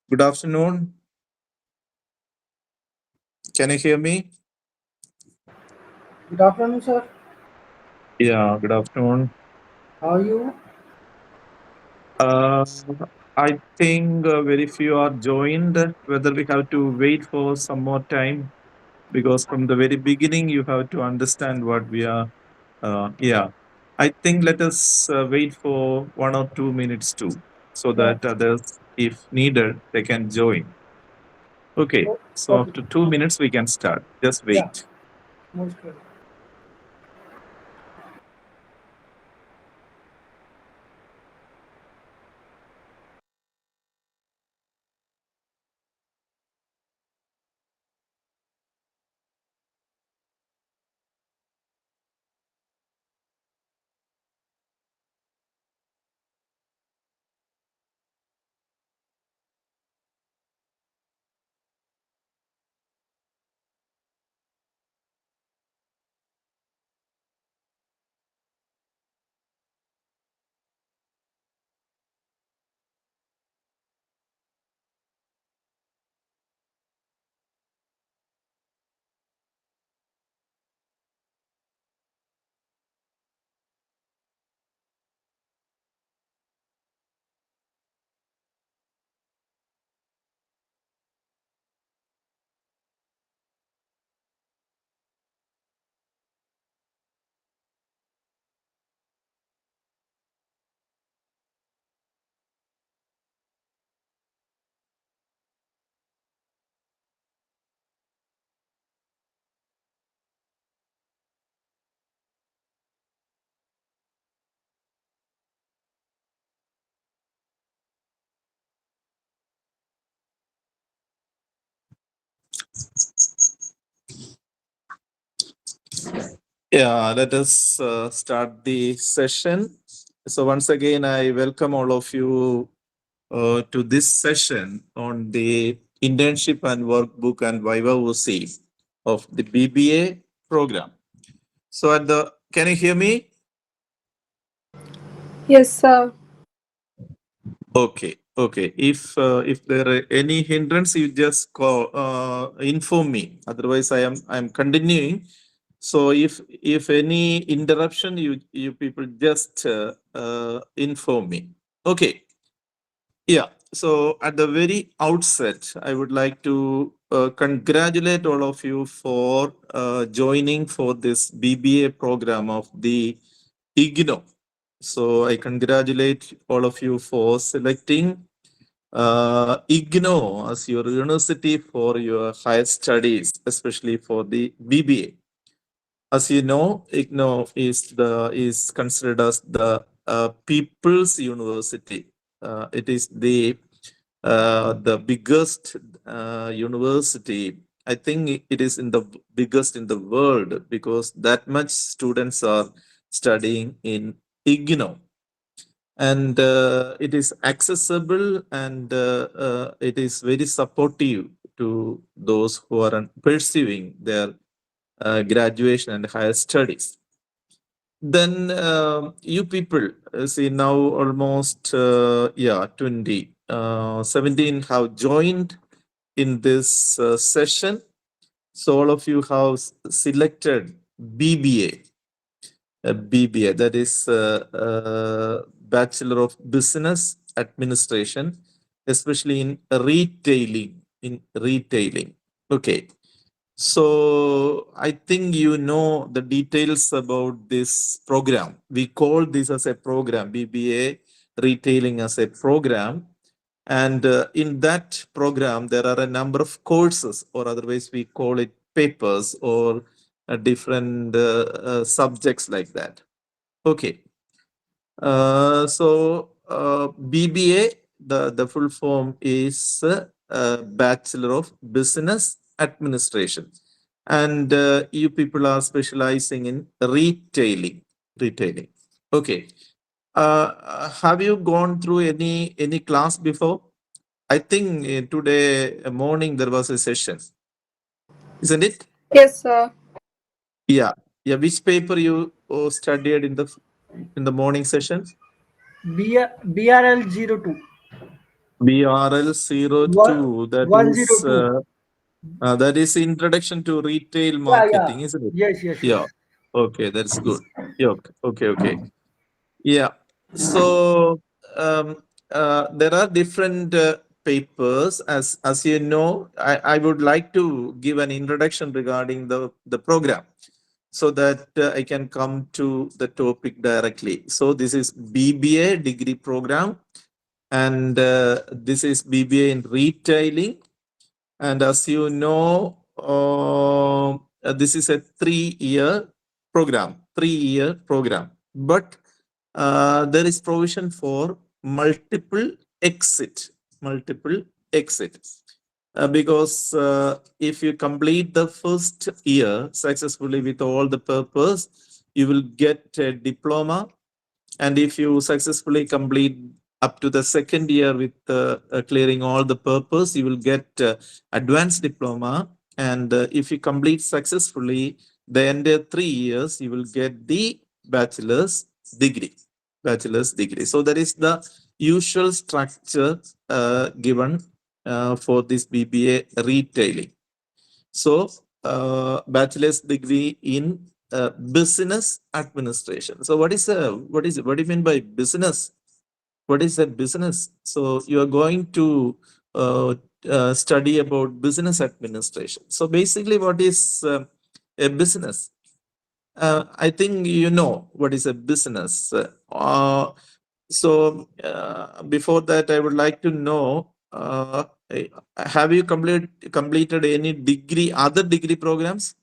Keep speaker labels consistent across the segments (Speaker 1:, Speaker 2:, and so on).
Speaker 1: Good afternoon. Can you hear me?
Speaker 2: Good afternoon, sir.
Speaker 1: Yeah, good afternoon.
Speaker 2: How are you?
Speaker 1: Uh, I think very few are joined. Whether we have to wait for some more time, because from the very beginning you have to understand what we are. Yeah, I think let us wait for 1 or 2 minutes too, so
Speaker 2: Yeah.
Speaker 1: that others, if needed, they can join. Okay, so
Speaker 2: Okay.
Speaker 1: after 2 minutes we can start. Just
Speaker 2: Yeah.
Speaker 1: wait.
Speaker 2: Most good.
Speaker 1: Yeah, let us start the session. So, once again, I welcome all of you to this session on the internship and workbook and Viva OC of the BBA program. So, can you hear me?
Speaker 3: Yes, sir.
Speaker 1: Okay, okay. If there are any hindrance, you just inform me. Otherwise, I am continuing. So if any interruption, you people just inform me. Okay. Yeah. So at the very outset, I would like to congratulate all of you for joining for this BBA program of the IGNO. So I congratulate all of you for selecting IGNO as your university for your higher studies, especially for the BBA. As you know, IGNO is considered as the people's university. It is the biggest university. I think it is in the biggest in the world because that much students are studying in IGNO, and it is accessible, and it is very supportive to those who are pursuing their graduation and higher studies. Then you people see now almost 20 17 have joined in this session. So all of you have selected BBA, BBA, that is Bachelor of Business Administration, especially in retailing. In retailing, okay. So I think you know the details about this program. We call this as a program, BBA Retailing as a program. And in that program, there are a number of courses, or otherwise we call it papers, or different subjects like that. Okay. BBA, the full form is Bachelor of Business Administration. And you people are specializing in retailing. Retailing. Okay. Have you gone through any class before? I think today morning there was a session, isn't it?
Speaker 3: Yes, sir.
Speaker 1: Yeah. Yeah. Which paper you studied in the morning session?
Speaker 2: BRL 02.
Speaker 1: BRL
Speaker 2: One
Speaker 1: 02.
Speaker 2: one zero two.
Speaker 1: That is introduction to retail
Speaker 2: Yeah.
Speaker 1: marketing, isn't it?
Speaker 2: Yes, yes,
Speaker 1: Yeah.
Speaker 2: yes.
Speaker 1: Okay, that's good. Yeah. Okay. Yeah. So there are different papers. As you know, I would like to give an introduction regarding the program so that I can come to the topic directly. So this is BBA degree program, and this is BBA in retailing. And as you know, this is a 3-year program, 3-year program. But there is provision for multiple exit. Because if you complete the first year successfully with all the purpose, you will get a diploma, and if you successfully complete up to the second year with clearing all the purpose, you will get advanced diploma. And if you complete successfully the entire 3 years, you will get the bachelor's degree. Bachelor's degree. So that is the usual structure given for this BBA retailing. So, bachelor's degree in business administration. So, what do you mean by business? What is a business? So, you are going to uh, study about business administration. So, basically, what is a business? I think you know what is a business. Before that, I would like to know, have you completed any degree, other degree programs?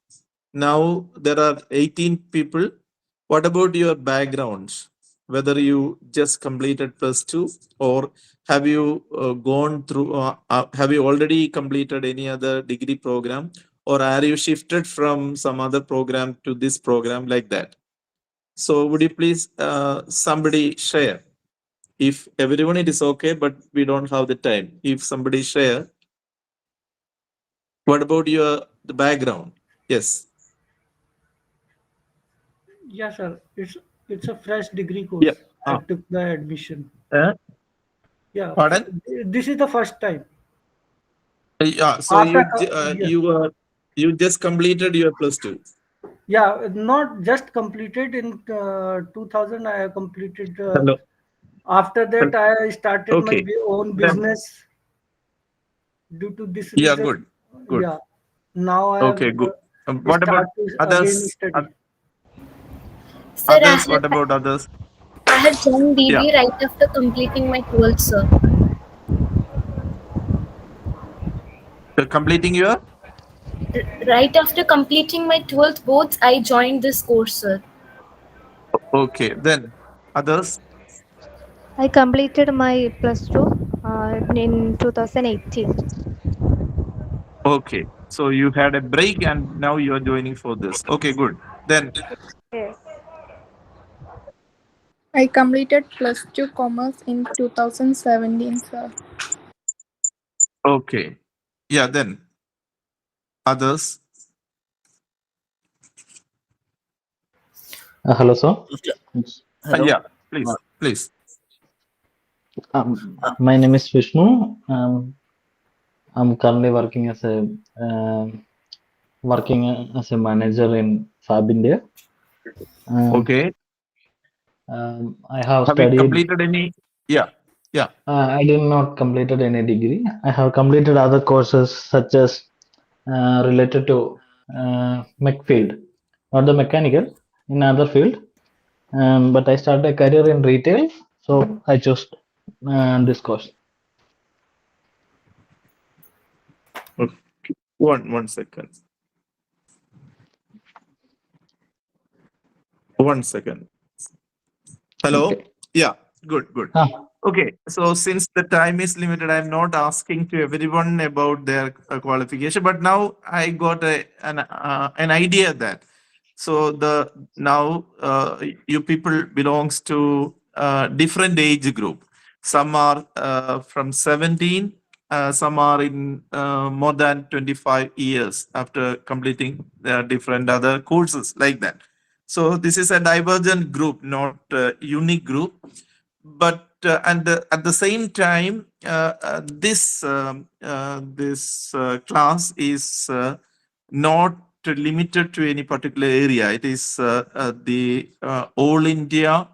Speaker 1: Now there are 18 people. What about your background? Whether you just completed +2, or have you gone through, have you already completed any other degree program, or are you shifted from some other program to this program, like that? So would you please somebody share? If everyone it is okay, but we don't have the time. If somebody share, what about the background? Yes.
Speaker 2: Yes, sir. It's a fresh degree
Speaker 1: Yeah.
Speaker 2: course. I
Speaker 1: Ah.
Speaker 2: took the admission.
Speaker 1: Uh,
Speaker 2: Yeah,
Speaker 1: Pardon?
Speaker 2: this is the first time.
Speaker 1: Yeah. So
Speaker 2: After yes,
Speaker 1: you just completed your +2.
Speaker 2: yeah, not just completed in 2000. I have completed.
Speaker 1: Hello.
Speaker 2: After that, I started my
Speaker 1: Okay.
Speaker 2: own
Speaker 1: Then
Speaker 2: business. Due to this
Speaker 1: yeah,
Speaker 2: reason,
Speaker 1: good. Good.
Speaker 2: yeah. Now I have
Speaker 1: Okay, good. What about
Speaker 2: start to again
Speaker 1: others?
Speaker 2: study.
Speaker 3: Sir,
Speaker 1: Others? What about others?
Speaker 3: I have joined
Speaker 1: Yeah.
Speaker 3: DB right after completing my 12th, sir.
Speaker 1: Completing your.
Speaker 3: Right after completing my 12th boards, I joined this course, sir.
Speaker 1: Okay. Then others.
Speaker 4: I completed my plus two in 2018.
Speaker 1: Okay. So you had a break and now you are joining for this. Okay, good. Then
Speaker 4: Yes.
Speaker 5: I completed plus two commerce in 2017, sir.
Speaker 1: okay. Yeah, then others.
Speaker 6: Hello, sir. It's-
Speaker 7: Hello.
Speaker 1: Yeah, please.
Speaker 6: my name is Vishnu. I'm currently working as a manager in Fab India.
Speaker 1: Okay.
Speaker 6: I have
Speaker 1: Have you
Speaker 6: studied.
Speaker 1: completed any? Yeah.
Speaker 6: I did not completed any degree. I have completed other courses such as related to mech field, not the mechanical, in other field. But I started a career in retail, so I chose this course.
Speaker 1: Okay. One second. 1 second. Hello.
Speaker 6: Okay.
Speaker 1: Yeah. Good.
Speaker 6: Ah,
Speaker 1: Okay. So since the time is limited, I'm not asking to everyone about their qualification. But now I got an idea that. So the now you people belongs to different age group. Some are from 17. Some are in more than 25 years after completing different other courses, like that. So this is a divergent group, not a unique group. But at the same time, this class is not limited to any particular area. It is the all India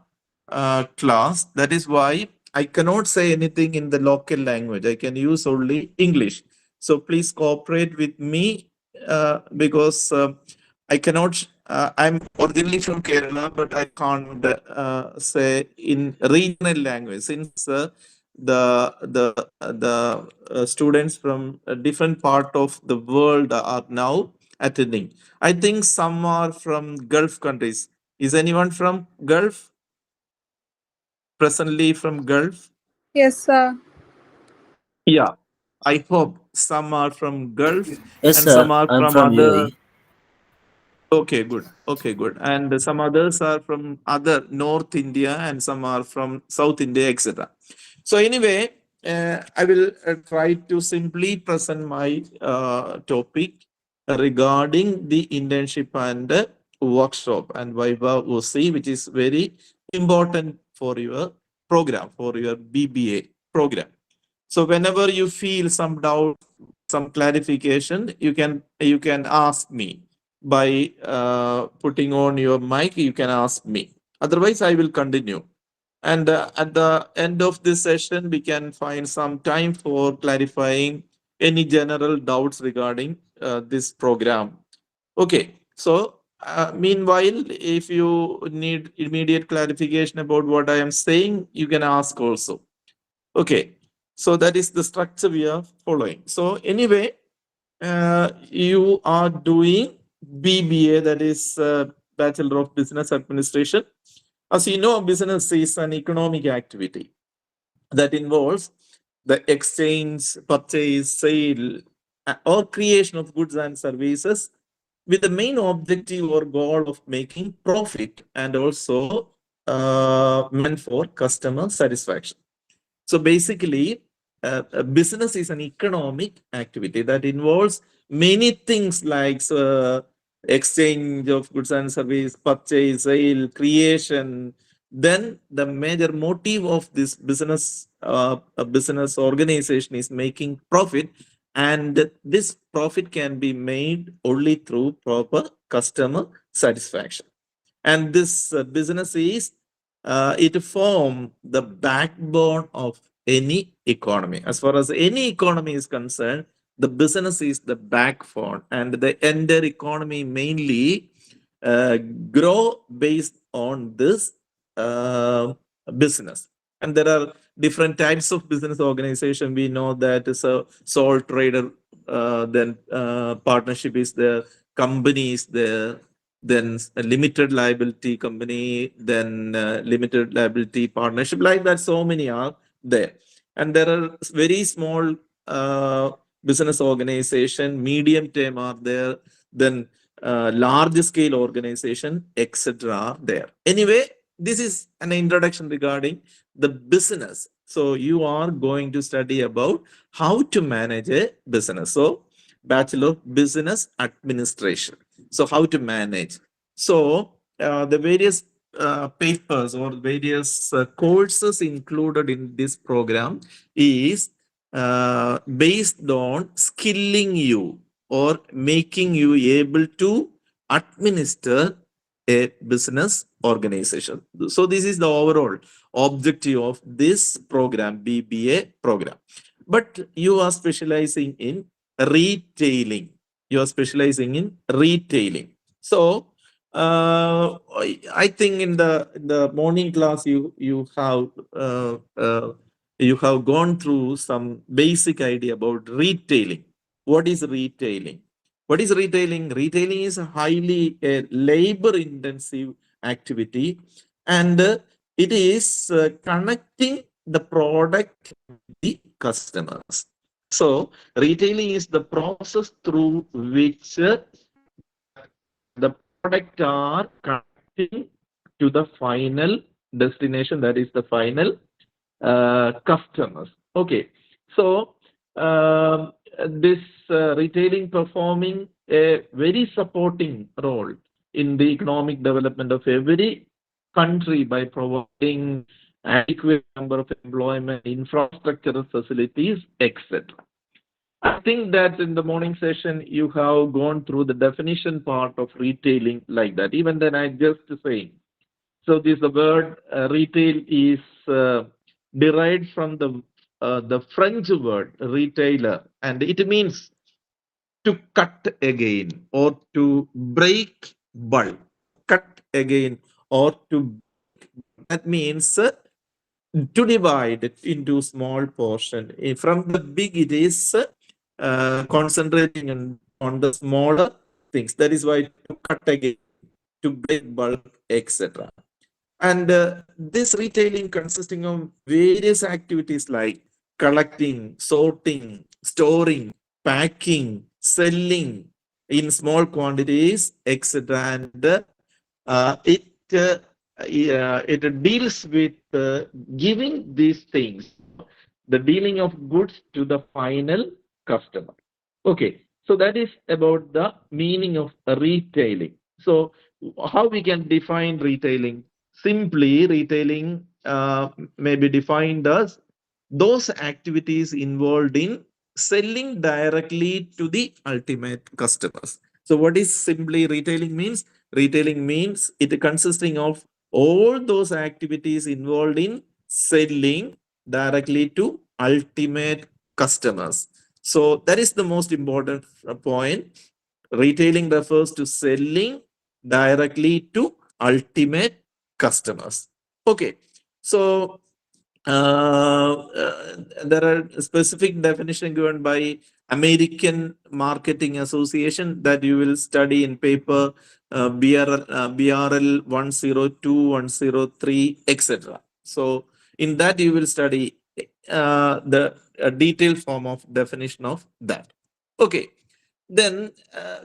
Speaker 1: class. That is why I cannot say anything in the local language. I can use only English. So please cooperate with me because I cannot. I'm originally from Kerala, but I can't say in regional language since the students from a different part of the world are now attending. I think some are from Gulf countries. Is anyone from Gulf? Presently from Gulf?
Speaker 5: Yes, sir.
Speaker 1: Yeah. I hope some are from Gulf
Speaker 7: Yes,
Speaker 1: and some
Speaker 7: sir.
Speaker 1: are
Speaker 7: I'm
Speaker 1: from
Speaker 7: from
Speaker 1: other.
Speaker 7: UAE.
Speaker 1: Okay, good. Okay, good. And some others are from other North India and some are from South India, etc. So anyway, I will try to simply present my topic regarding the internship and workshop and Viva OC, which is very important for your program, for your BBA program. So whenever you feel some doubt, some clarification, you can ask me by putting on your mic. You can ask me. Otherwise, I will continue. And at the end of this session, we can find some time for clarifying any general doubts regarding this program. Okay. So meanwhile, if you need immediate clarification about what I am saying, you can ask also. Okay. So that is the structure we are following. So anyway, you are doing BBA, that is Bachelor of Business Administration. As you know, business is an economic activity that involves the exchange, purchase, sale, or creation of goods and services with the main objective or goal of making profit and also meant for customer satisfaction. So basically, a business is an economic activity that involves many things like exchange of goods and service, purchase, sale, creation. Then the major motive of this business, a business organization is making profit, and this profit can be made only through proper customer satisfaction. And this business is it form the backbone of any economy. As far as any economy is concerned, the business is the backbone, and the entire economy mainly grow based on this business. And there are different types of business organization. We know that is a sole trader, then partnership is there, company is there, then a limited liability company, then limited liability partnership, like that. So many are there. And there are very small business organization, medium term are there, then large scale organization, etc. are there. Anyway, this is an introduction regarding the business. So you are going to study about how to manage a business. So Bachelor of Business Administration. So how to manage. So the various papers or various courses included in this program is based on skilling you or making you able to administer a business organization. So this is the overall objective of this program, BBA program. But you are specializing in retailing. You are specializing in retailing. So I think in the morning class you have gone through some basic idea about retailing. What is retailing? What is retailing? Retailing is a highly labor intensive activity, and it is connecting the product with the customers. So retailing is the process through which the product are connecting to the final destination, that is the final customers. Okay, so this retailing performing a very supporting role in the economic development of every country by providing adequate number of employment, infrastructural facilities, etc. I think that in the morning session you have gone through the definition part of retailing like that. Even then, I just saying. So this the word retail is derived from the French word retailer, and it means to cut again or to break bulk. Cut again or to, that means to divide it into small portion. From the big, it is concentrating on the smaller things. That is why to cut again, to break bulk, etc. And this retailing consisting of various activities like collecting, sorting, storing, packing, selling in small quantities, etc. And it deals with giving these things, the dealing of goods to the final customer. Okay, so that is about the meaning of retailing. So how we can define retailing? Simply, retailing may be defined as those activities involved in selling directly to the ultimate customers. So what is simply retailing means? Retailing means it consisting of all those activities involved in selling directly to ultimate customers. So that is the most important point. Retailing refers to selling directly to ultimate customers. Okay, so there are specific definition given by American Marketing Association that you will study in paper BRL 102, 103, etc. So in that you will study the detailed form of definition of that. Okay, then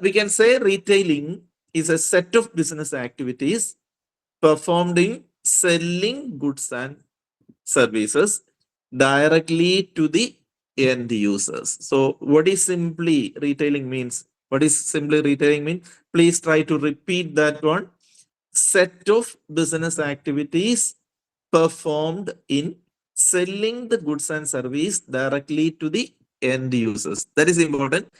Speaker 1: we can say retailing is a set of business activities performed in selling goods and services directly to the end users. So what is simply retailing means? What is simply retailing mean? Please try to repeat that one. Set of business activities performed in selling the goods and service directly to the end users. That is important.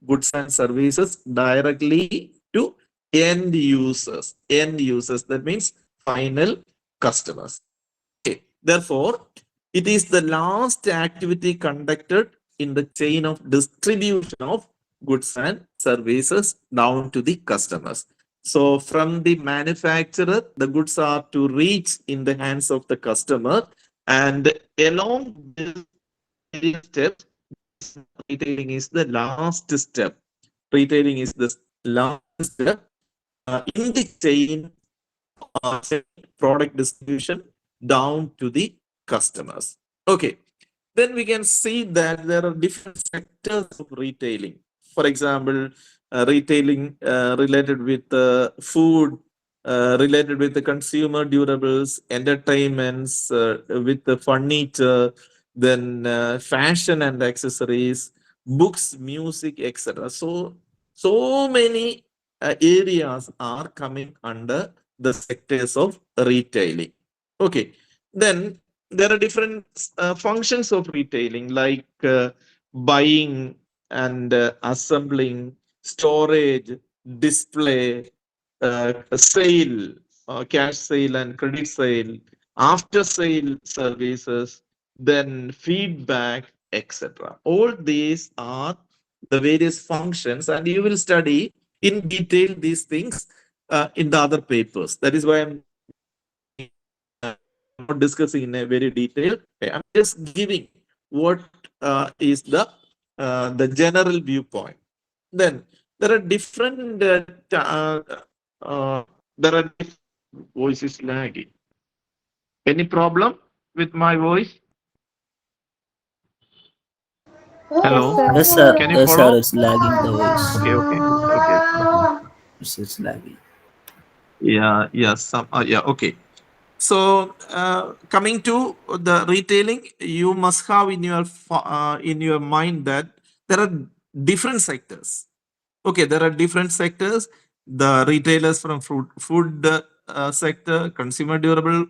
Speaker 1: Goods and services directly to end users. End users, that means final customers. Okay. Therefore, it is the last activity conducted in the chain of distribution of goods and services down to the customers. So from the manufacturer, the goods are to reach in the hands of the customer, and along this steps, retailing is the last step. Retailing is the last step in the chain product distribution down to the customers. Okay, then we can see that there are different sectors of retailing. For example, retailing related with food, related with the consumer durables, entertainments, with the furniture, then fashion and accessories, books, music, etc. So many areas are coming under the sectors of retailing. Okay, then there are different functions of retailing like buying and assembling, storage, display, sale, cash sale and credit sale, after sale services, then feedback, etc. All these are the various functions, and you will study in detail these things in the other papers. That is why I'm not discussing in a very detail. I'm just giving what is the general viewpoint. Then there are different there are different voices lagging. Any problem with my voice? Hello.
Speaker 4: Yes, sir.
Speaker 1: Can you
Speaker 7: Yes, sir.
Speaker 1: follow?
Speaker 7: It's lagging the voice.
Speaker 1: Okay.
Speaker 7: It's lagging.
Speaker 1: Yeah. Okay. So coming to the retailing, you must have in your mind that there are different sectors. Okay, there are different sectors. The retailers from food sector, consumer durable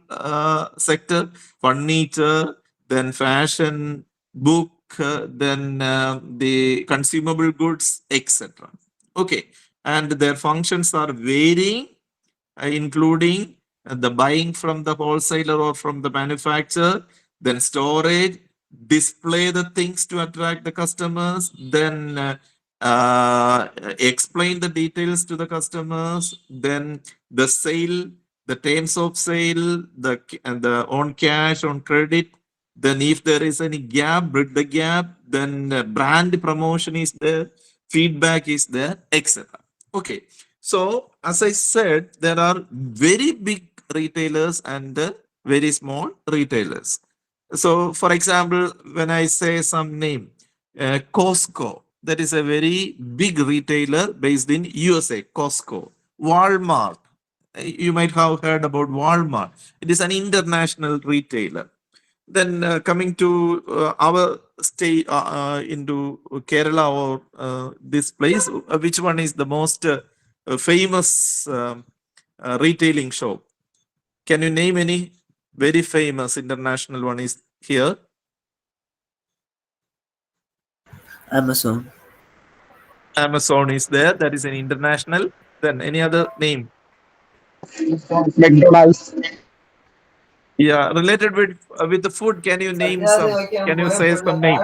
Speaker 1: sector, furniture, then fashion, book, then the consumable goods, etc. Okay, and their functions are varying, including the buying from the wholesaler or from the manufacturer, then storage, display the things to attract the customers, then explain the details to the customers, then the sale, the terms of sale, the on cash, on credit, then if there is any gap, bridge the gap, then brand promotion is there, feedback is there, etc. Okay. So, as I said, there are very big retailers and very small retailers. So, for example, when I say some name, Costco, that is a very big retailer based in USA, Costco. Walmart, you might have heard about Walmart. It is an international retailer. Then coming to our state, into Kerala or this place, which one is the most famous retailing shop? Can you name any very famous international one is here?
Speaker 7: Amazon.
Speaker 1: Amazon is there. That is an international. Then any other name?
Speaker 8: McDonald's.
Speaker 1: Yeah, related with the food. Can you name some? Can you say some name?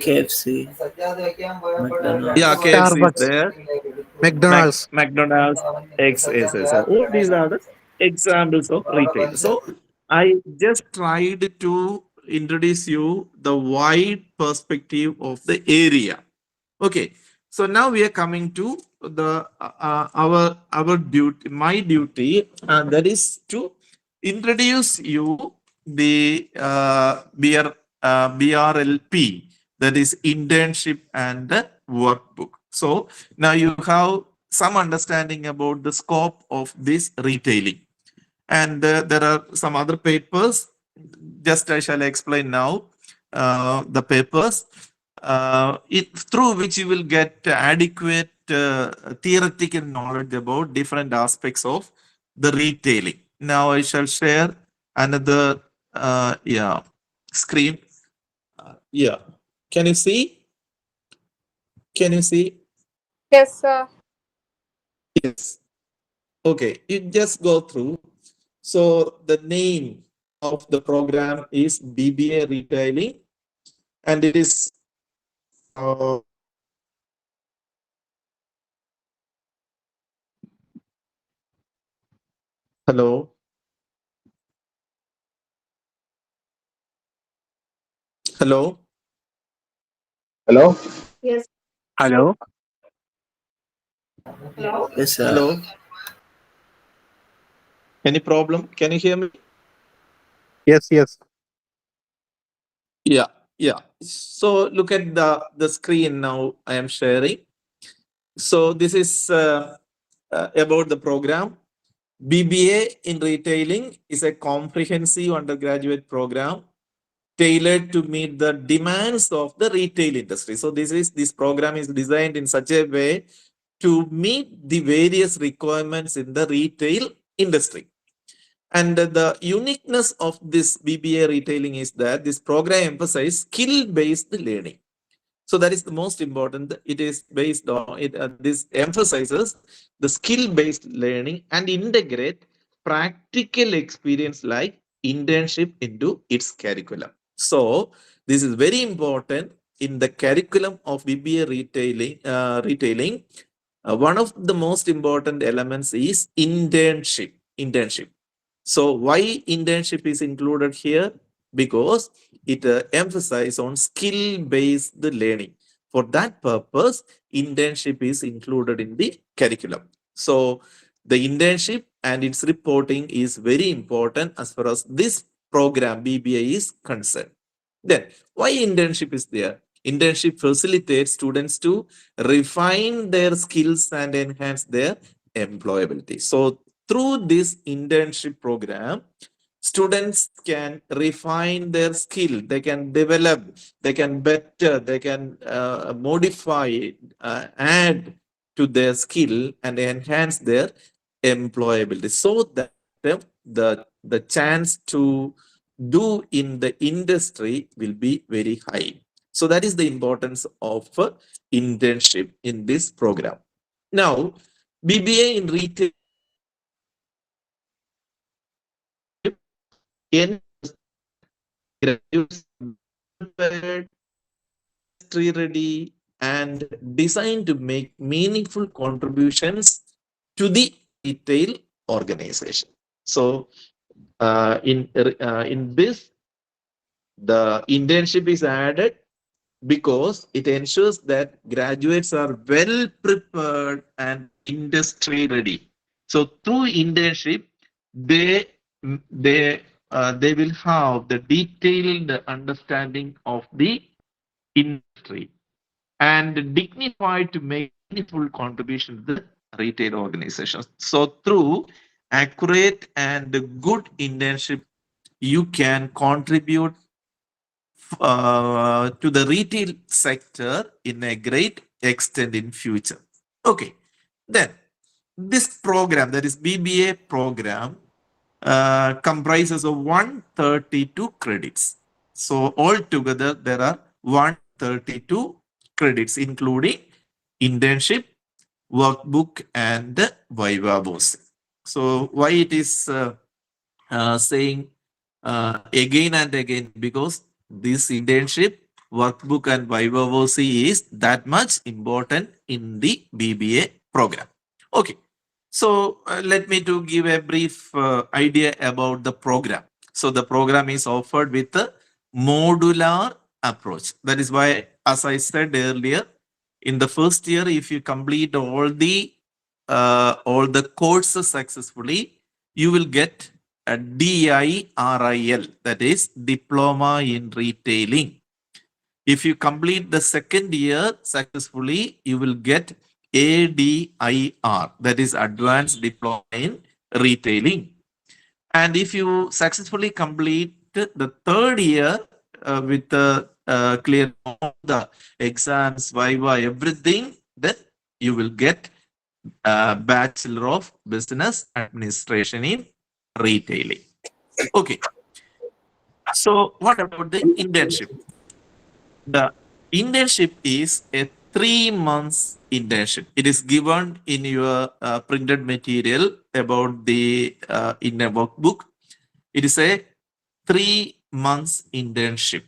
Speaker 7: KFC. McDonald's.
Speaker 1: Yeah, KFC is
Speaker 8: Starbucks.
Speaker 1: there.
Speaker 8: McDonald's.
Speaker 1: McDonald's, XSS. All these are the examples of retail. So I just tried to introduce you the wide perspective of the area. Okay. So now we are coming to the our duty, my duty, and that is to introduce you the BRLP, that is internship and the workbook. So now you have some understanding about the scope of this retailing, and there are some other papers. Just I shall explain now the papers through which you will get adequate theoretical knowledge about different aspects of the retailing. Now I shall share another screen. Yeah, can you see? Can you see?
Speaker 5: Yes, sir.
Speaker 1: Yes. Okay, you just go through. So the name of the program is BBA Retailing, and it is hello. Hello.
Speaker 8: Hello.
Speaker 9: Hello.
Speaker 7: Yes, sir.
Speaker 1: Hello. Any problem? Can you hear me?
Speaker 8: Yes.
Speaker 1: Yeah. Yeah. So look at the screen now I am sharing. So this is about the program. BBA in retailing is a comprehensive undergraduate program tailored to meet the demands of the retail industry. So this program is designed in such a way to meet the various requirements in the retail industry. And the uniqueness of this BBA retailing is that this program emphasizes skill-based learning. So that is the most important. It is based on it. This emphasizes the skill-based learning and integrate practical experience like internship into its curriculum. So this is very important in the curriculum of BBA retailing. One of the most important elements is internship. So why internship is included here? Because it emphasizes on skill-based learning. For that purpose, internship is included in the curriculum. So the internship and its reporting is very important as far as this program BBA is concerned. Then why internship is there? Internship facilitates students to refine their skills and enhance their employability. So through this internship program, students can refine their skill, they can develop, they can better, they can modify, add to their skill and enhance their employability, so that the chance to do in the industry will be very high. So that is the importance of internship in this program. Now, BBA in retail graduates industry ready and designed to make meaningful contributions to the retail organization. So in this, the internship is added because it ensures that graduates are well prepared and industry ready. So through internship, they they will have the detailed understanding of the industry and dignified to make meaningful contribution to the retail organizations. So through accurate and good internship, you can contribute to the retail sector in a great extent in future. Okay, then this program, that is BBA program, comprises of 132 credits. So altogether there are 132 credits, including internship, workbook, and viva voce. So why it is saying again and again, because this internship, workbook, and viva voce is that much important in the BBA program. Okay, so let me to give a brief idea about the program. So the program is offered with a modular approach. That is why, as I said earlier, in the first year, if you complete all the courses successfully, you will get a DIRIL, that is Diploma in Retailing. If you complete the second year successfully, you will get ADIR, that is Advanced Diploma in Retailing. And if you successfully complete the third year with clear all the exams, viva, everything, then you will get Bachelor of Business Administration in Retailing. Okay. So what about the internship? The internship is a 3 months internship. It is given in your printed material about the in a workbook. It is a 3 months internship,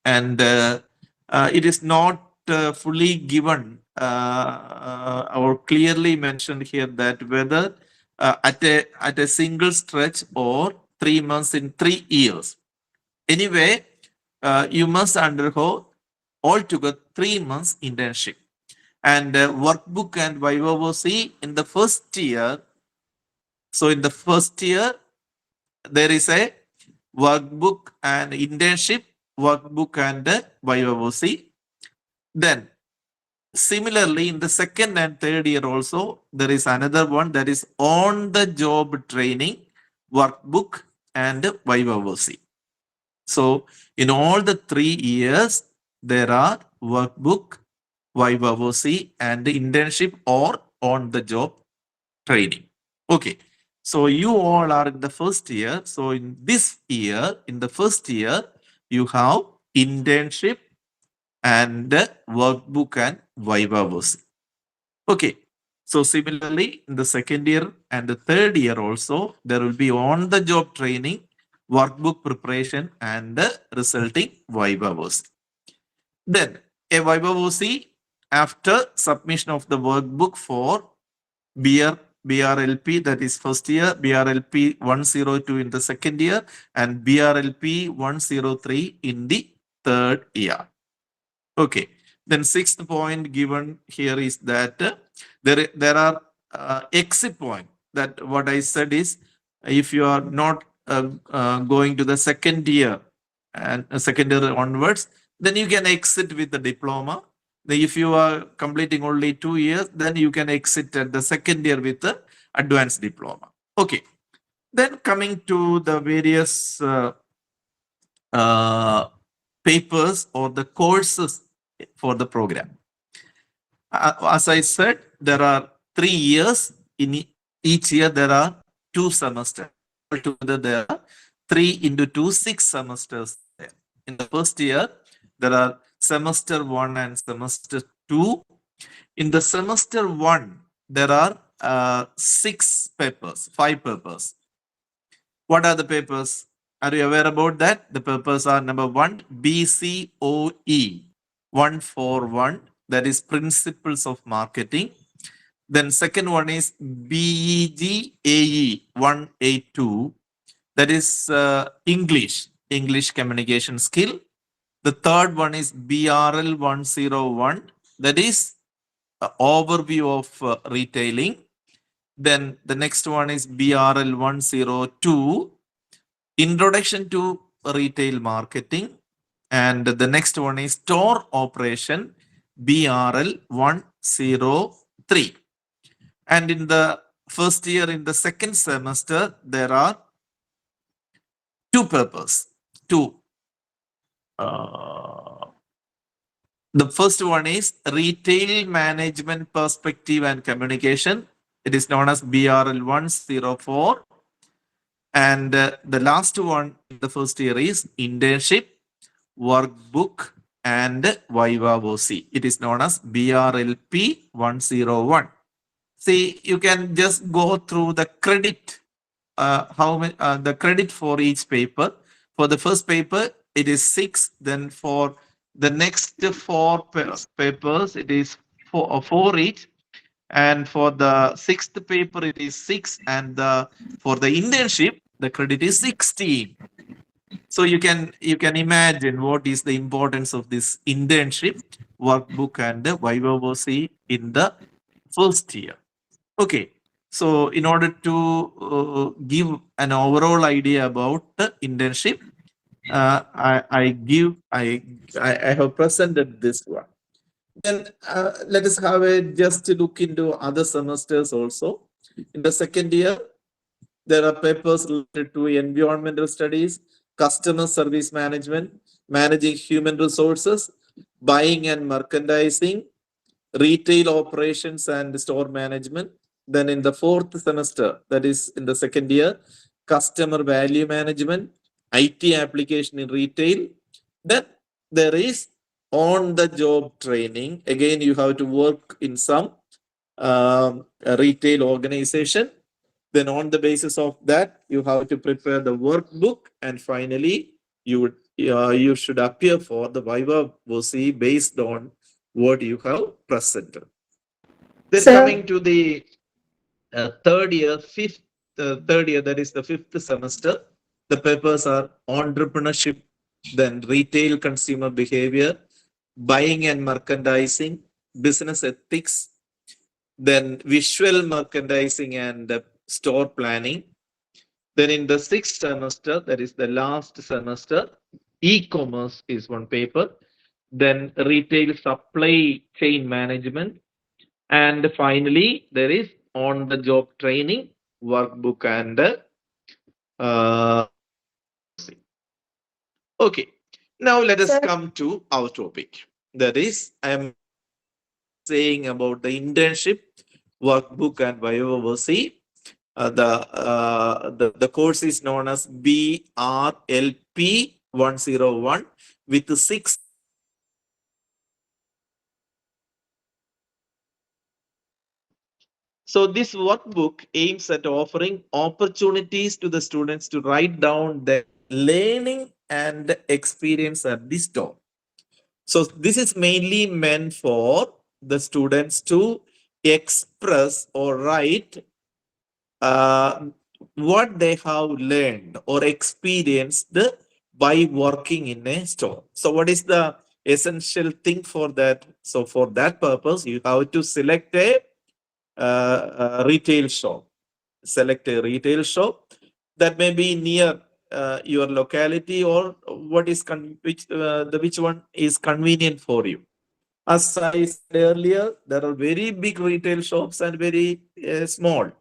Speaker 1: and it is not fully given or clearly mentioned here that whether at a single stretch or 3 months in 3 years. Anyway, you must undergo altogether 3 months internship, and workbook and viva voce in the first year. So in the first year, there is a workbook and internship, workbook and viva voce. Then similarly, in the second and third year also, there is another one, that is on the job training, workbook and viva voce. So in all the 3 years, there are workbook, viva voce, and internship or on the job training. Okay. So you all are in the first year. So in this year, in the first year, you have internship and workbook and viva voce. Okay. So similarly, in the second year and the third year also, there will be on the job training, workbook preparation, and the resulting viva voce. Then a viva voce after submission of the workbook for BRLP, that is first year, BRLP 102 in the second year, and BRLP 103 in the third year. Okay. Then sixth point given here is that there are exit point. That what I said is, if you are not going to the second year and second year onwards, then you can exit with the diploma. If you are completing only 2 years, then you can exit at the second year with the advanced diploma. Okay. Then coming to the various papers or the courses for the program. As I said, there are 3 years in Each year there are 2 semesters. Altogether there are 3 into 2, 6 semesters there. In the first year, there are semester 1 and semester 2. In the semester 1, there are 6 papers, 5 papers. What are the papers? Are you aware about that? The papers are number 1, BCOE 141, that is Principles of Marketing. Then second one is BEGAE 182, that is English communication skill. The third one is BRL 101, that is overview of retailing. Then the next one is BRL 102, introduction to retail marketing. And the next one is store operation, BRL 103. And in the first year, in the second semester, there are 2 papers. The first one is Retail Management Perspective and Communication. It is known as BRL 104. And the last one in the first year is Internship, Workbook, and Viva VOC. It is known as BRLP101. See, you can just go through the credit, the credit for each paper. For the first paper, it is 6. Then for the next 4 papers, it is 4 each. And for the 6th paper, it is 6. And for the internship, the credit is 16. So you can imagine what is the importance of this internship, workbook, and the Viva VOC in the first year. Okay, so in order to give an overall idea about the internship, I have presented this one. Then let us have a just look into other semesters also. In the second year, there are papers related to environmental studies, customer service management, managing human resources, buying and merchandising, retail operations and store management. Then in the fourth semester, that is in the second year, customer value management, IT application in retail. Then there is on-the-job training. Again, you have to work in some retail organization. Then on the basis of that, you have to prepare the workbook. And finally, you should appear for the Viva VOC based on what you have presented. Then coming to the third year, that is the 5th semester, the papers are entrepreneurship, then retail consumer behavior, buying and merchandising, business ethics, then visual merchandising and store planning. Then in the 6th semester, that is the last semester, e-commerce is one paper, then retail supply chain management, and finally there is on-the-job training, workbook, and okay. Now let us come to our topic. That is, I am saying about the internship, workbook, and Viva VOC. The course is known as BRLP 101 with 6. So this workbook aims at offering opportunities to the students to write down their learning and experience at the store. So this is mainly meant for the students to express or write what they have learned or experienced by working in a store. So what is the essential thing for that? So for that purpose, you have to select a retail shop. Select a retail shop that may be near your locality, or what is which one is convenient for you. As I said earlier, there are very big retail shops and very small.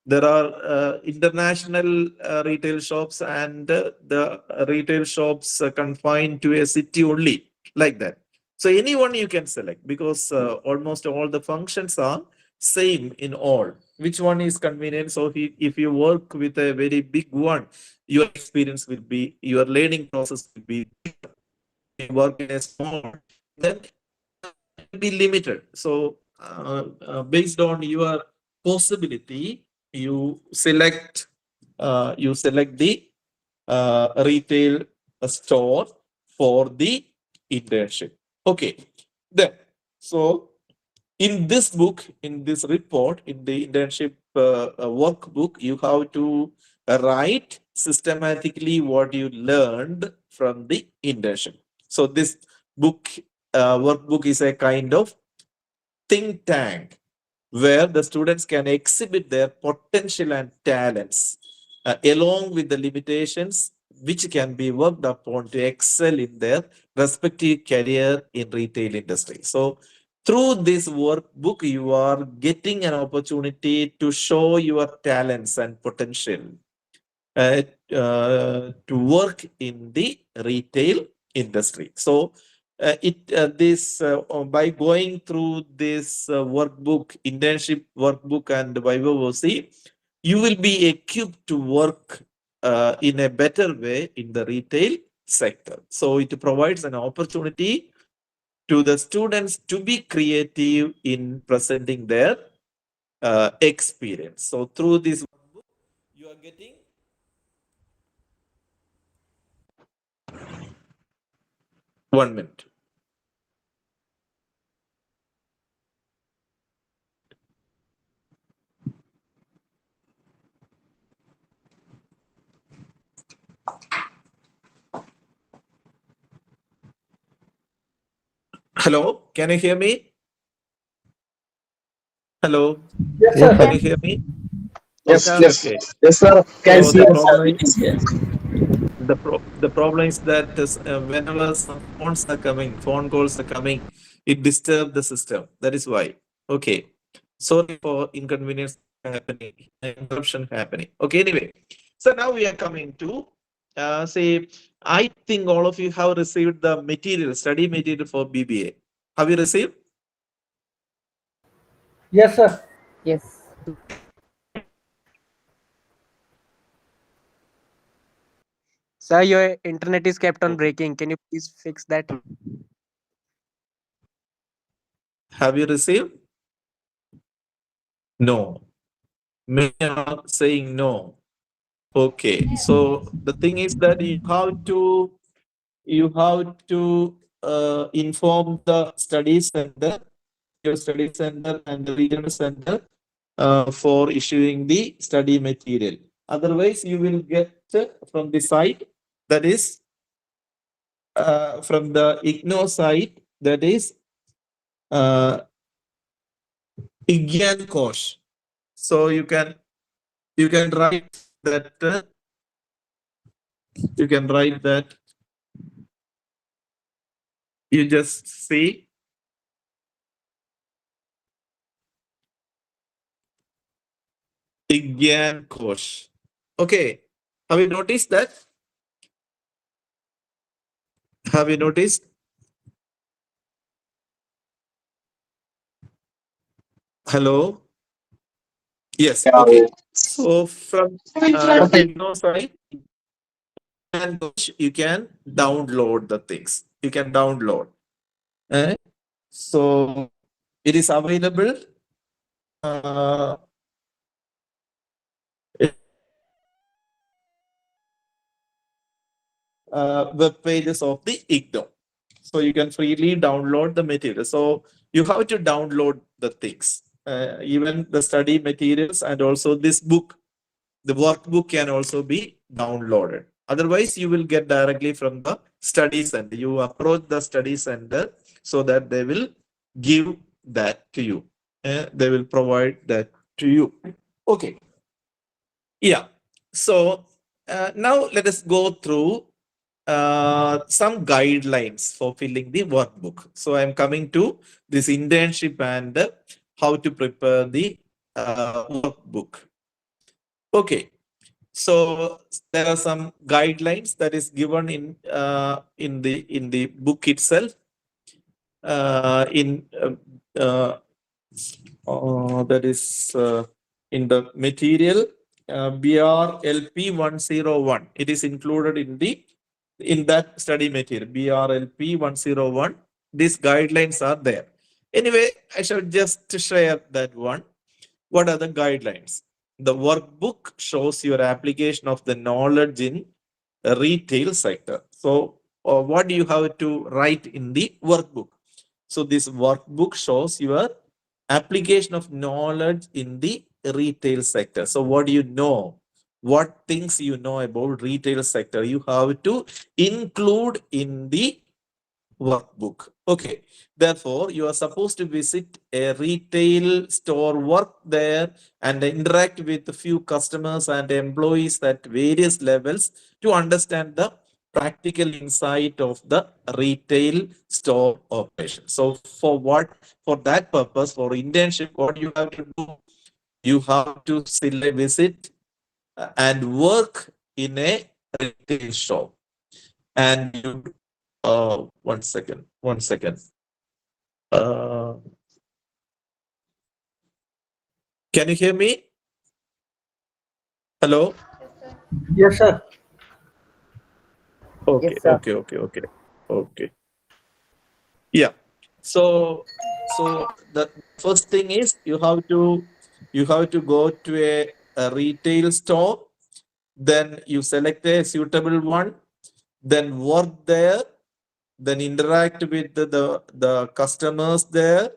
Speaker 1: There are international retail shops and the retail shops confined to a city only, like that. So anyone you can select, because almost all the functions are same in all. which one is convenient. So if you work with a very big one, your experience will be, your learning process will be, you work in a small, then it will be limited. So based on your possibility, you select the retail store for the internship. Okay, then so in this book, in this report, in the internship workbook, you have to write systematically what you learned from the internship. So this book workbook is a kind of think tank where the students can exhibit their potential and talents along with the limitations which can be worked upon to excel in their respective career in retail industry. So through this workbook, you are getting an opportunity to show your talents and potential to work in the retail industry. So by going through this workbook, internship workbook and Viva OC, you will be equipped to work in a better way in the retail sector. So it provides an opportunity to the students to be creative in presenting their experience. So through this workbook, you are getting 1 minute. Hello, can you hear me? Hello,
Speaker 2: Yes,
Speaker 6: Yes,
Speaker 2: sir.
Speaker 1: can
Speaker 6: sir.
Speaker 1: you hear me?
Speaker 8: Yes,
Speaker 1: Okay,
Speaker 8: yes,
Speaker 1: okay.
Speaker 8: yes, sir. Can
Speaker 1: So
Speaker 8: see
Speaker 1: the
Speaker 8: us.
Speaker 1: problem
Speaker 7: We can hear.
Speaker 1: the problem is that whenever some phones are coming, phone calls are coming, it disturbs the system. That is why. Okay. Sorry for inconvenience happening, interruption happening. Okay, anyway. So now we are coming to say, I think all of you have received the material, study material for BBA. Have you received?
Speaker 2: Yes, sir.
Speaker 10: Yes. Sir, your internet is kept on breaking. Can you please fix that?
Speaker 1: Have you received? No. Many are saying no. Okay. So the thing is that you have to inform the study center, your study center and the regional center for issuing the study material. Otherwise, you will get from the site, that is from the IGNO site, that is Igyan Kosh. So you can write that you just see Igyan Kosh. Okay. Have you noticed that? Have you noticed? Hello? Yes. Okay. So from IGNO site, and you can download the things. You can download. So it is available web pages of the IGNO. So you can freely download the material. So you have to download the things, even the study materials, and also this book, the workbook can also be downloaded. Otherwise, you will get directly from the study center. You approach the study center so that they will give that to you. They will provide that to you. Okay. Yeah. So now let us go through some guidelines for filling the workbook. So I'm coming to this internship and how to prepare the workbook. Okay. So there are some guidelines that is given in the book itself. That is in the material BRLP101. It is included in that study material BRLP101. These guidelines are there. Anyway, I shall just share that one. What are the guidelines? The workbook shows your application of the knowledge in retail sector. So what do you have to write in the workbook? So this workbook shows your application of knowledge in the retail sector. So what do you know? What things you know about retail sector? You have to include in the workbook. Okay. Therefore, you are supposed to visit a retail store, work there, and interact with a few customers and employees at various levels to understand the practical insight of the retail store operation. So for that purpose, for internship, what you have to do, you have to visit and work in a retail shop. And you, one second. Can you hear me? Hello?
Speaker 2: Yes, sir.
Speaker 1: Okay,
Speaker 8: Yes, sir.
Speaker 1: okay. Yeah. So the first thing is you have to go to a retail store, then you select a suitable one, then work there, then interact with the customers there,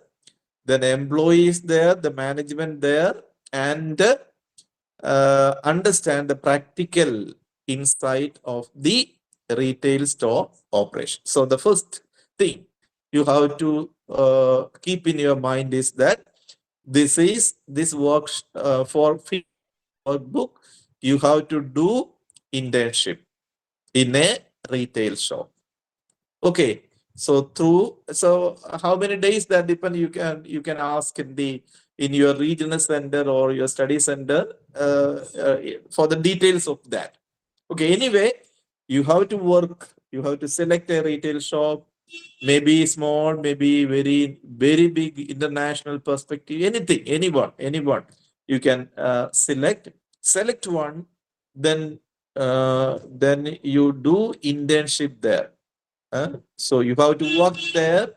Speaker 1: then employees there, the management there, and understand the practical insight of the retail store operation. So the first thing you have to keep in your mind is that this works for workbook. You have to do internship in a retail shop. Okay. So how many days that depend? You can ask in your regional center or your study center for the details of that. Okay. Anyway, you have to work. You have to select a retail shop, maybe small, maybe very big international perspective. Anyone. You can select one. Then you do internship there. So you have to work there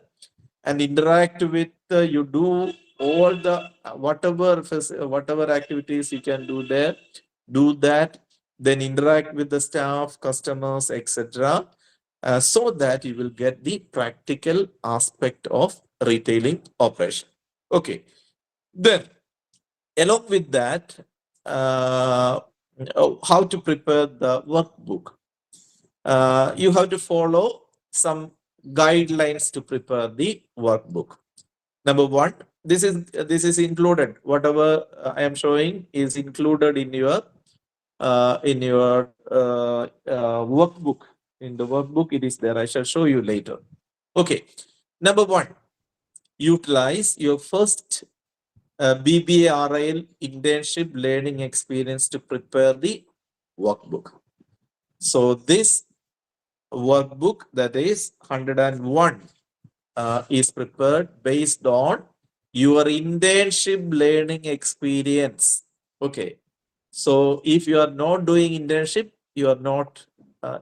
Speaker 1: and interact with, you do all the whatever activities you can do there, do that, then interact with the staff, customers, etc. So that you will get the practical aspect of retailing operation. Okay. Then along with that, how to prepare the workbook. You have to follow some guidelines to prepare the workbook. Number one, this is included. Whatever I am showing is included in your workbook. In the workbook, it is there. I shall show you later. Okay. Number one, utilize your first BBARIL internship learning experience to prepare the workbook. So this workbook, that is 101, is prepared based on your internship learning experience. Okay. So if you are not doing internship, you are not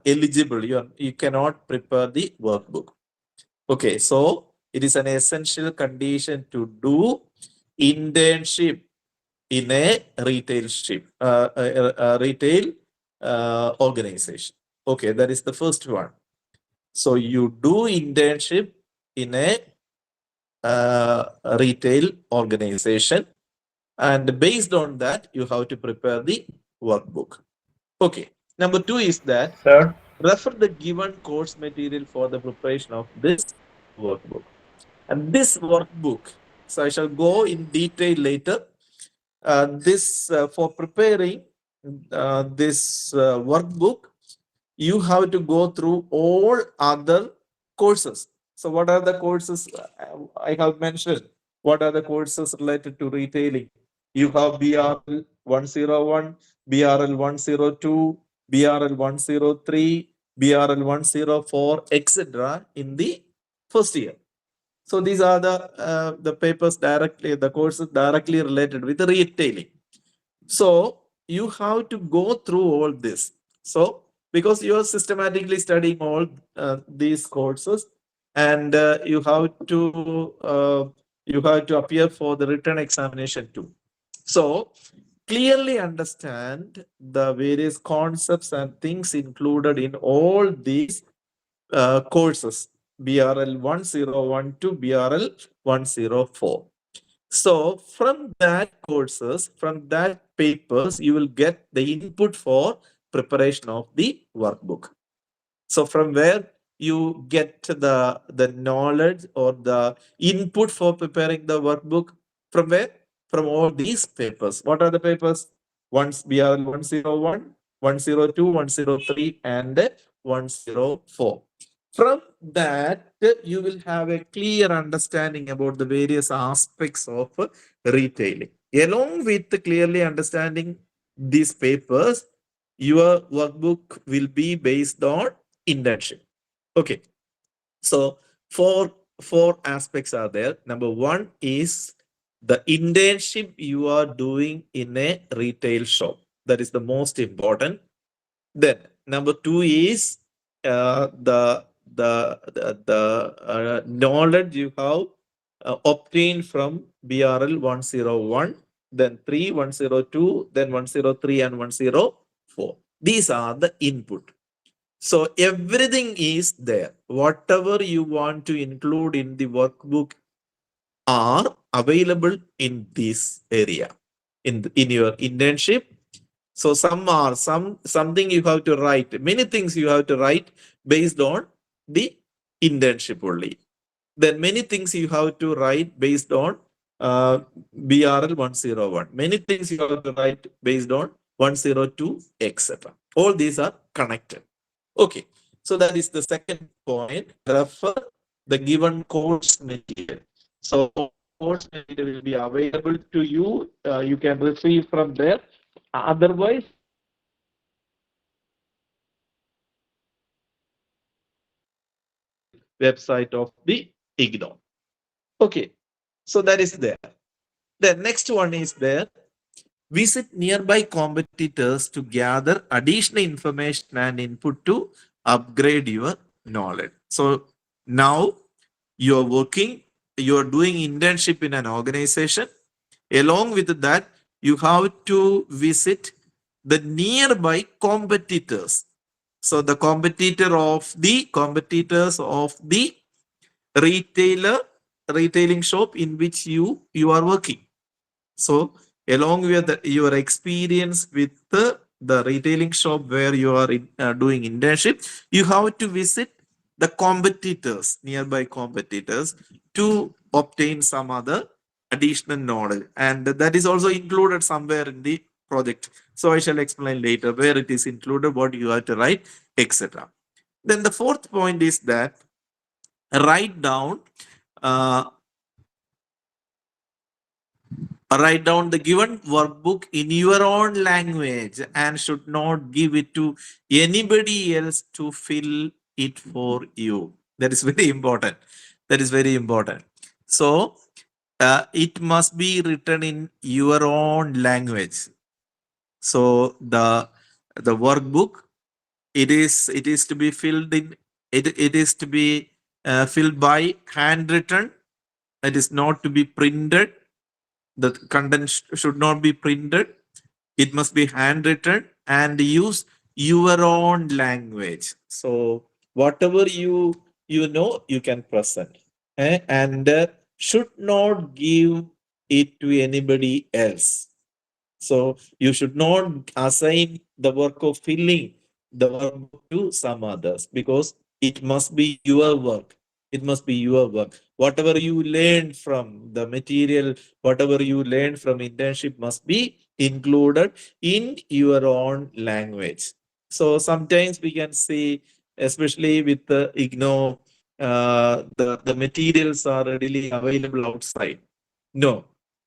Speaker 1: eligible. You cannot prepare the workbook. Okay. So it is an essential condition to do internship in a retail organization. Okay, that is the first one. So you do internship in a retail organization, and based on that, you have to prepare the workbook. Okay. Number two is that refer the given course material for the preparation of this workbook. And this workbook, so I shall go in detail later. For preparing this workbook, you have to go through all other courses. So what are the courses I have mentioned? What are the courses related to retailing? You have BRL 101, BRL 102, BRL 103, BRL 104, etc. in the first year. So these are the papers directly, the courses directly related with the retailing. So you have to go through all this. So because you are systematically studying all these courses, and you have to appear for the written examination too. So clearly understand the various concepts and things included in all these courses, BRL 101 to BRL 104. So from that courses, from that papers, you will get the input for preparation of the workbook. So from where you get the knowledge or the input for preparing the workbook, from where? From all these papers. What are the papers? Once BRL 101, 102, 103, and 104. From that, you will have a clear understanding about the various aspects of retailing. Along with clearly understanding these papers, your workbook will be based on internship. Okay. So four aspects are there. Number one is the internship you are doing in a retail shop. That is the most important. Then number two is the knowledge you have obtained from BRL 101, then 3, 102, then 103 and 104. These are the input. So everything is there. Whatever you want to include in the workbook are available in this area, in your internship. So something you have to write. Many things you have to write based on the internship only. Then many things you have to write based on BRL 101. Many things you have to write based on 102, etc. All these are connected. Okay, so that is the second point. Refer the given course material. So course material will be available to you. You can receive from there. Otherwise, website of the IGNOU. Okay, so that is there. The next one is there. Visit nearby competitors to gather additional information and input to upgrade your knowledge. So now you're working, you're doing internship in an organization. Along with that, you have to visit the nearby competitors. So the competitors of the retailing shop in which you are working. So along with your experience with the retailing shop where you are doing internship, you have to visit the competitors, nearby competitors, to obtain some other additional knowledge. And that is also included somewhere in the project. So I shall explain later where it is included, what you have to write, etc. Then the fourth point is that write down the given workbook in your own language and should not give it to anybody else to fill it for you. That is very important. That is very important. So it must be written in your own language. So the workbook, it is to be filled in. It is to be filled by handwritten. It is not to be printed. The content should not be printed. It must be handwritten and use your own language. So whatever you know, you can present, and should not give it to anybody else. So you should not assign the work of filling the work to some others, because it must be your work. It must be your work. Whatever you learn from the material, whatever you learn from internship must be included in your own language. So sometimes we can see, especially with the IGNOU, the materials are readily available outside. No,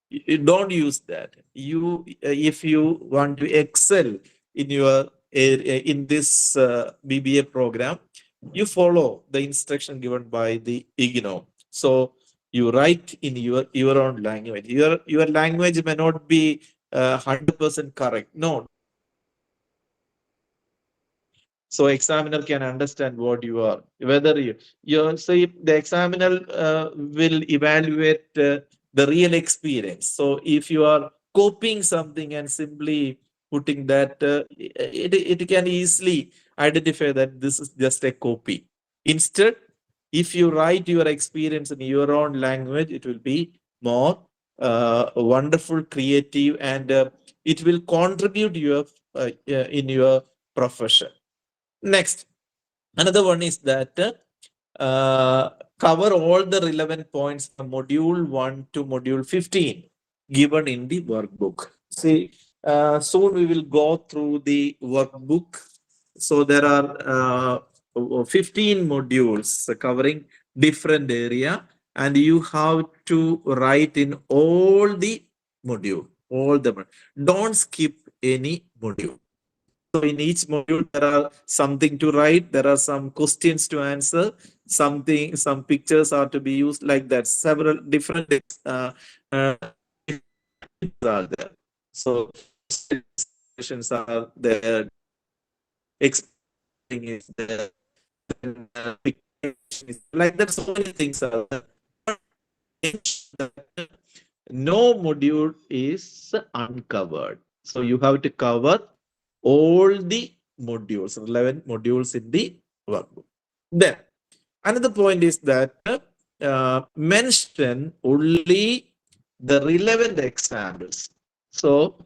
Speaker 1: you don't use that. If you want to excel in your in this BBA program, you follow the instruction given by the IGNOU. So you write in your own language. Your language may not be 100% correct. No. So examiner can understand what you are, whether you say the examiner will evaluate the real experience. So if you are copying something and simply putting that, it can easily identify that this is just a copy. Instead, if you write your experience in your own language, it will be more wonderful, creative, and it will contribute your in your profession. Next, another one is that cover all the relevant points from module 1 to module 15 given in the workbook. See, soon we will go through the workbook. So there are 15 modules covering different area, and you have to write in all the module, don't skip any module. So in each module, there are something to write. There are some questions to answer. Some pictures are to be used like that. Several different are there. So questions are there. Explaining is there. Like that. So many things are there. No module is uncovered. So you have to cover all the modules, 11 modules in the workbook. Then another point is that mention only the relevant examples. So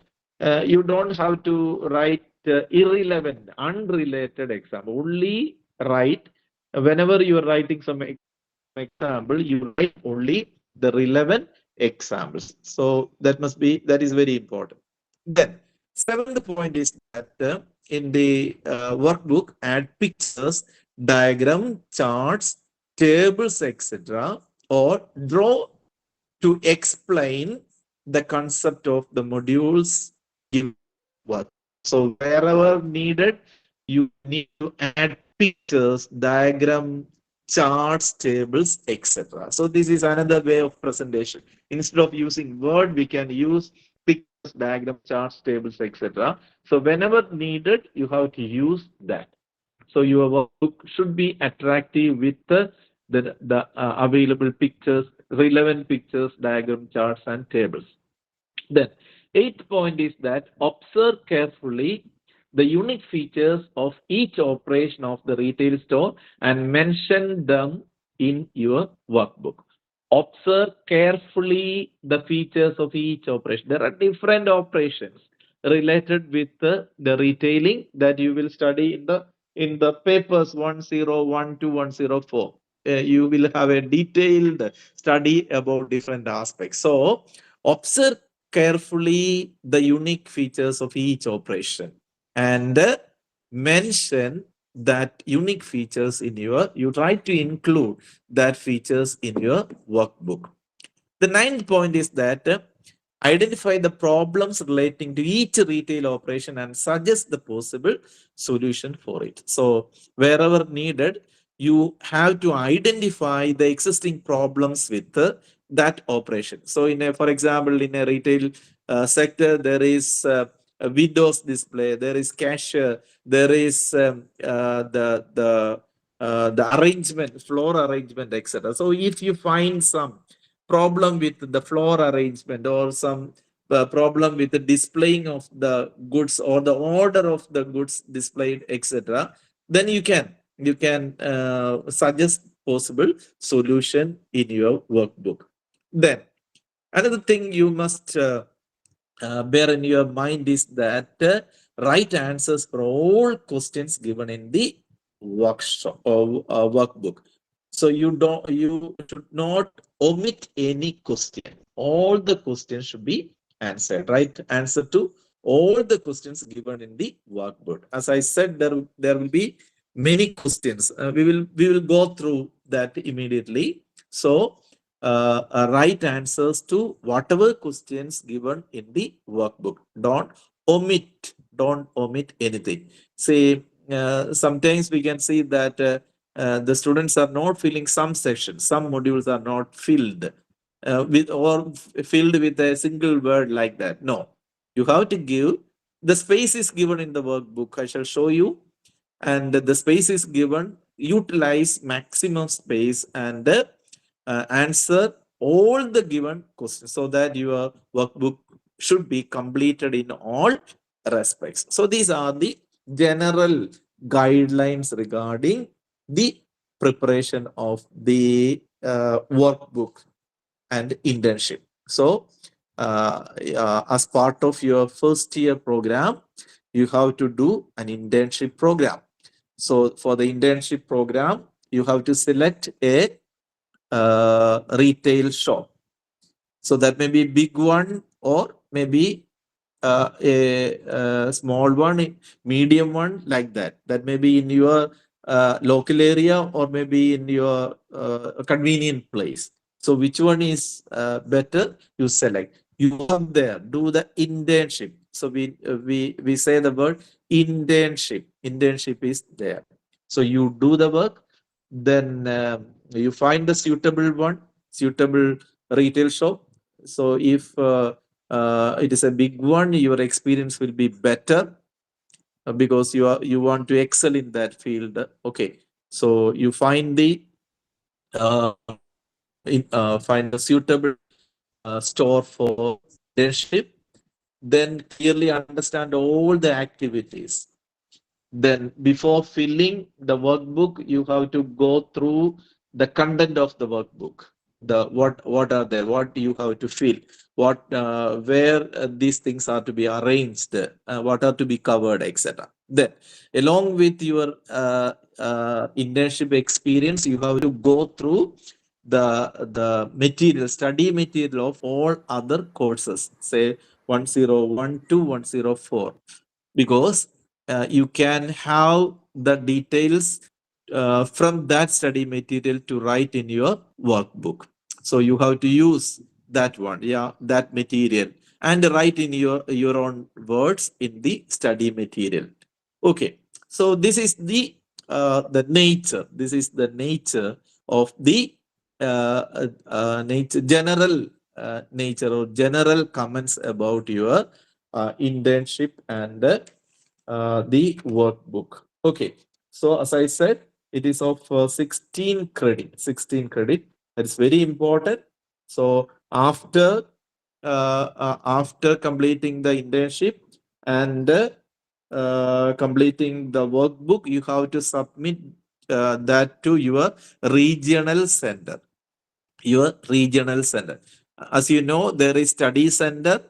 Speaker 1: you don't have to write irrelevant, unrelated example. Only write whenever you are writing some example, you write only the relevant examples. So that is very important. Then seventh point is that in the workbook, add pictures, diagram, charts, tables, etc., or draw to explain the concept of the modules in work. So wherever needed, you need to add pictures, diagram, charts, tables, etc. So this is another way of presentation. Instead of using word, we can use pictures, diagram, charts, tables, etc. So whenever needed, you have to use that. So your workbook should be attractive with the available pictures, relevant pictures, diagram, charts, and tables. Then, eighth point is that observe carefully the unique features of each operation of the retail store and mention them in your workbook. Observe carefully the features of each operation. There are different operations related with the retailing that you will study in the papers 101 to 104. You will have a detailed study about different aspects. So observe carefully the unique features of each operation and mention that unique features in you try to include that features in your workbook. The ninth point is that identify the problems relating to each retail operation and suggest the possible solution for it. So wherever needed, you have to identify the existing problems with that operation. So for example, in a retail sector, there is a windows display, there is cashier, there is the arrangement, floor arrangement, etc. So if you find some problem with the floor arrangement or some problem with the displaying of the goods or the order of the goods displayed, etc., then you can suggest possible solution in your workbook. Then another thing you must bear in your mind is that write answers for all questions given in the workshop or workbook. So you should not omit any question. All the questions should be answered. Right answer to all the questions given in the workbook. As I said, there will be many questions. We will go through that immediately. So write answers to whatever questions given in the workbook. Don't omit anything. Say sometimes we can see that the students are not filling some sections, some modules are not filled filled with a single word like that. No, You have to give, the space is given in the workbook. I shall show you. And the space is given, utilize maximum space and answer all the given questions so that your workbook should be completed in all respects. So these are the general guidelines regarding the preparation of the workbook and internship. So as part of your first year program, you have to do an internship program. So for the internship program, you have to select a retail shop. So that may be a big one or maybe a small one, medium one, like that. That may be in your local area or maybe in your convenient place. So which one is better? You select. You come there, do the internship. So we say the word internship. Internship is there. So you do the work, then you find the suitable one, suitable retail shop. So if it is a big one, your experience will be better because you want to excel in that field. Okay, so you find the find a suitable store for internship, then clearly understand all the activities. Then before filling the workbook, you have to go through the content of the workbook. The what are there, what you have to fill, what where these things are to be arranged, what are to be covered, etc. Then along with your internship experience, you have to go through the material, study material of all other courses, say 101 to 104, because you can have the details from that study material to write in your workbook. So you have to use that one, that material, and write in your own words in the study material. Okay, so this is the nature. This is the nature of the nature, general nature or general comments about your internship and the workbook. Okay, so as I said, it is of 16 credit. 16 credit. That is very important. So after completing the internship and completing the workbook, you have to submit that to your regional center. Your regional center. As you know, there is study center,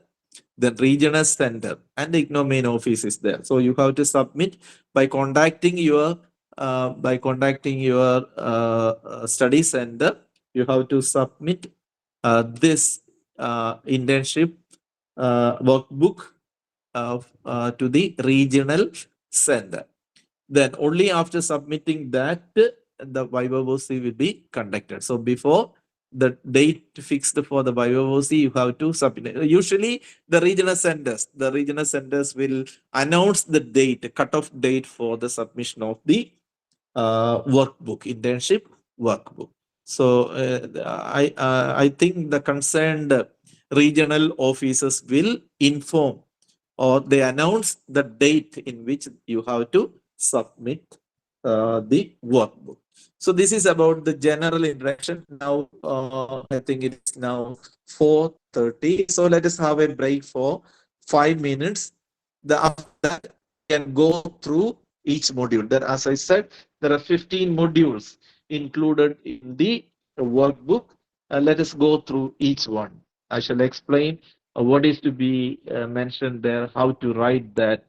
Speaker 1: the regional center, and the IGNOU main office is there. So you have to submit by contacting your study center. You have to submit this internship workbook to the regional center. Then only after submitting that, the Viva-VOC will be conducted. So before the date fixed for the Viva-VOC, you have to submit. Usually the regional centers will announce the date, cutoff date for the submission of the workbook, internship workbook. So I think the concerned regional officers will inform or they announce the date in which you have to submit the workbook. So this is about the general introduction. Now I think it is now 4:30. So let us have a break for 5 minutes. After that, we can go through each module. There, as I said, there are 15 modules included in the workbook. Let us go through each one. I shall explain what is to be mentioned there, how to write that,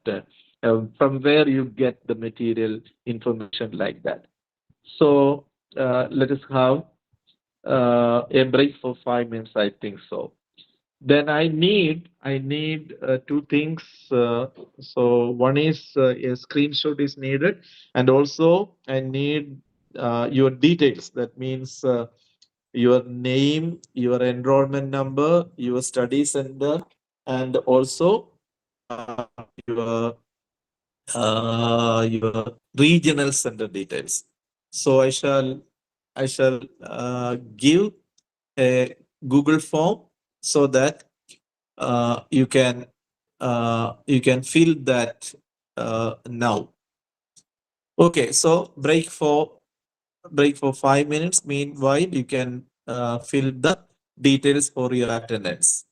Speaker 1: from where you get the material information like that. So let us have a break for 5 minutes, I think so. Then I need two things. So one is a screenshot is needed, and also I need your details. That means your name, your enrollment number, your study center, and also your regional center details. So I shall give a Google form so that you can you can feel that now. Okay, so break for 5 minutes. Meanwhile, you can fill the details for your attendance.